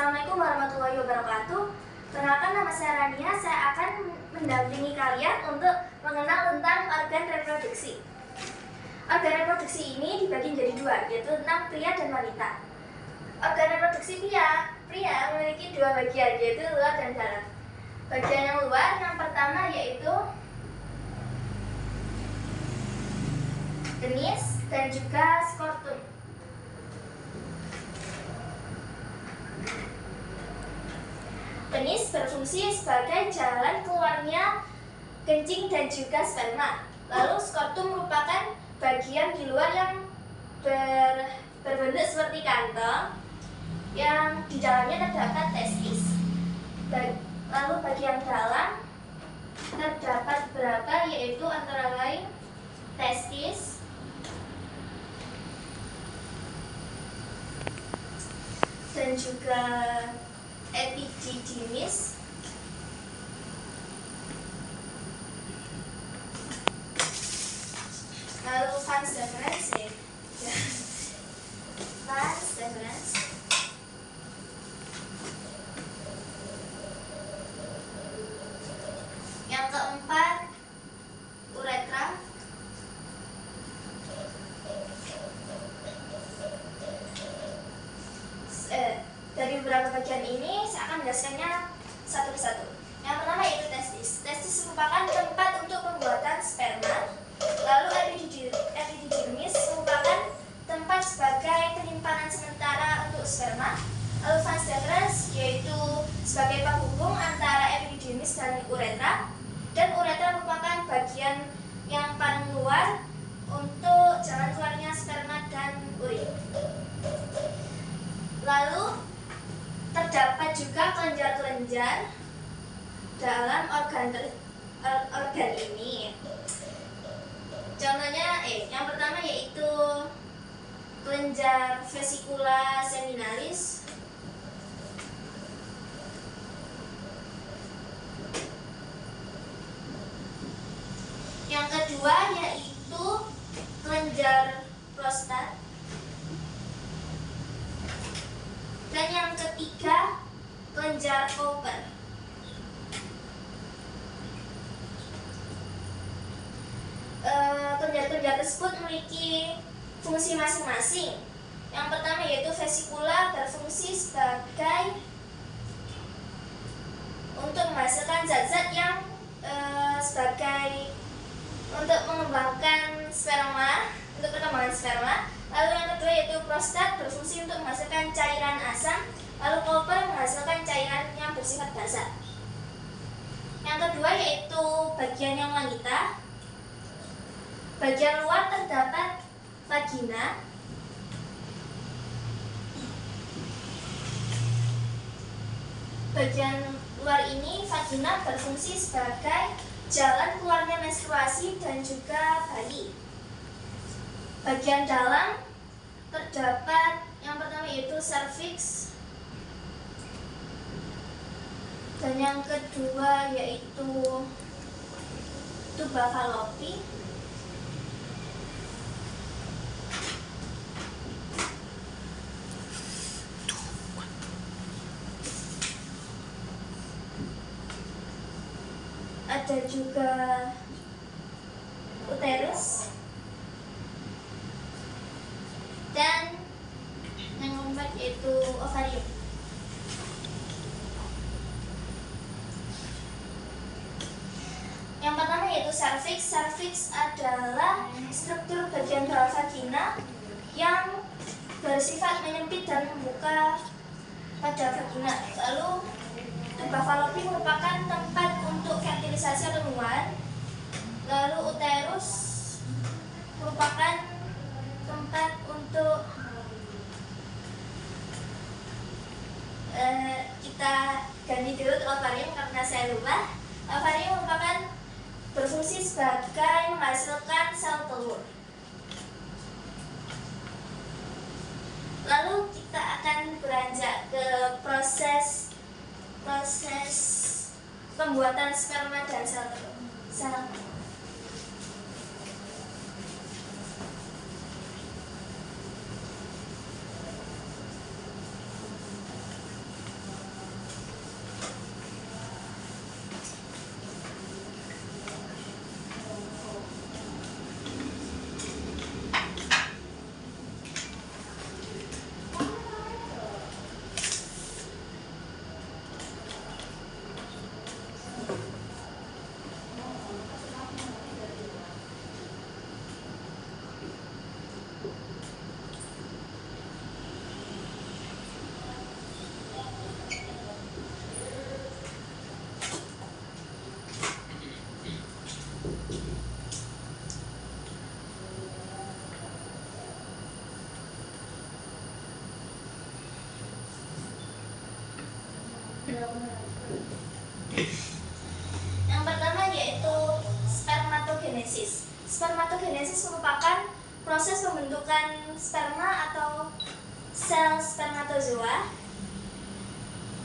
Assalamualaikum warahmatullahi wabarakatuh. Perkenalkan, nama saya Rania. Saya akan mendampingi kalian untuk mengenal tentang organ reproduksi. Organ reproduksi ini dibagi menjadi dua, yaitu tentang pria dan wanita. Organ reproduksi pria memiliki dua bagian, yaitu luar dan dalam. Bagian yang luar yang pertama yaitu penis dan juga skrotum. Penis berfungsi sebagai jalan keluarnya kencing dan juga sperma. Lalu skrotum merupakan bagian di luar yang berbentuk seperti kantong yang di dalamnya terdapat testis. Lalu bagian dalam terdapat beberapa, yaitu antara lain testis, dan juga epididymis, lalu vas deferens, yang keempat uretra, dari beberapa bagian ini saya akan menjelaskannya satu persatu. Yang pertama yaitu testis. Testis merupakan tempat untuk pembuatan sperma. Lalu epididymis merupakan tempat sebagai penyimpanan sementara untuk sperma. Lalu vas deferens yaitu sebagai penghubung antara epididymis dan uretra. Dan uretra merupakan bagian yang paling luar untuk jalan keluarnya sperma dan urin. Lalu terdapat juga kelenjar-kelenjar dalam organ ini. Contohnya, yang pertama yaitu kelenjar vesicula seminalis, yang kedua yaitu kelenjar prostat, dan yang ketiga kelenjar Cooper. Kelenjar-kelenjar tersebut memiliki fungsi masing-masing. Yang pertama yaitu vesicula berfungsi sebagai untuk menghasilkan zat-zat yang sebagai untuk mengembangkan sperma, untuk perkembangan sperma. Lalu yang kedua yaitu prostat berfungsi untuk menghasilkan cairan asam. Lalu Cooper menghasilkan cairan yang bersifat basah. Yang kedua yaitu bagian yang wanita. Bagian luar terdapat vagina. Bagian luar ini, vagina berfungsi sebagai jalan keluarnya menstruasi dan juga bayi. Bagian dalam terdapat yang pertama yaitu cervix, dan yang kedua yaitu tuba fallopi. Ada juga uterus, dan yang keempat yaitu ovarium. Yang pertama yaitu cervix. Cervix adalah struktur bagian bawah vagina yang bersifat menyempit dan membuka pada vagina. Lalu tuba fallopi merupakan tempat untuk fertilisasi atau menuan. Lalu uterus merupakan tempat untuk kita ganti dulu ke ovarium karena saya lupa. Ovarium merupakan berfungsi sebagai menghasilkan sel telur. Lalu kita akan beranjak ke proses pembuatan sperma dan sel telur. Yang pertama yaitu spermatogenesis. Spermatogenesis merupakan proses pembentukan sperma atau sel spermatozoa.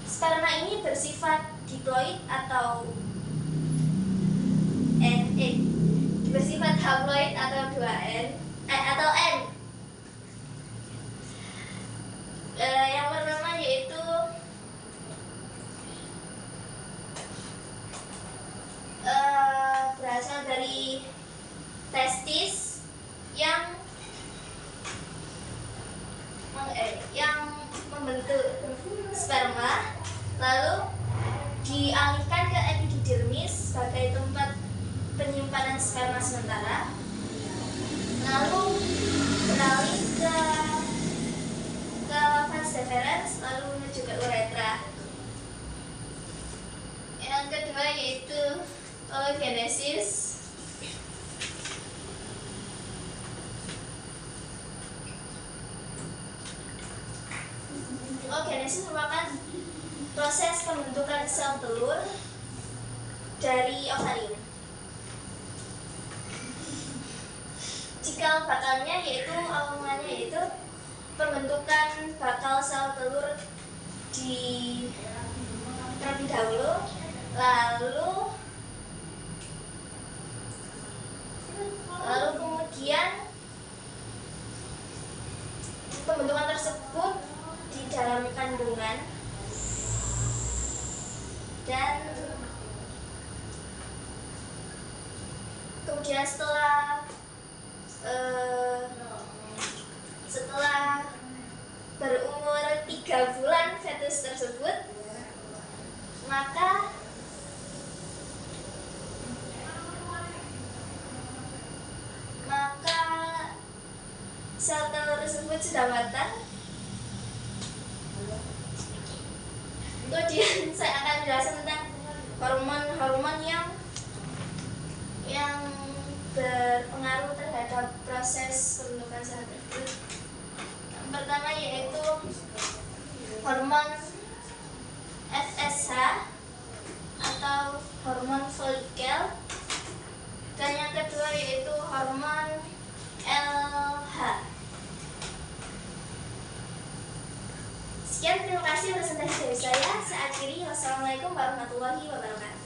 Sperma ini bersifat diploid atau bersifat haploid atau 2N atau N. Yang pertama yaitu berasal dari testis yang membentuk sperma, lalu dialihkan ke epididymis sebagai tempat penyimpanan sperma sementara, lalu beralih ke vas deferens, lalu menuju ke uretra. Yang kedua yaitu oogenesis. Oogenesis merupakan proses pembentukan sel telur dari ovarium. Cikal bakalnya yaitu awalnya yaitu pembentukan bakal sel telur terlebih dahulu, lalu kemudian pembentukan tersebut di dalam kandungan, dan kemudian setelah berumur 3 bulan fetus tersebut, maka sel telur tersebut sudah matang. Kemudian saya akan menjelaskan tentang hormon-hormon yang berpengaruh terhadap proses pembentukan sel tersebut. Yang pertama yaitu hormon FSH atau hormon folikel, dan yang kedua yaitu hormon LH. Sekian, terima kasih presentasi dari saya. Saya akhiri. Wassalamualaikum warahmatullahi wabarakatuh.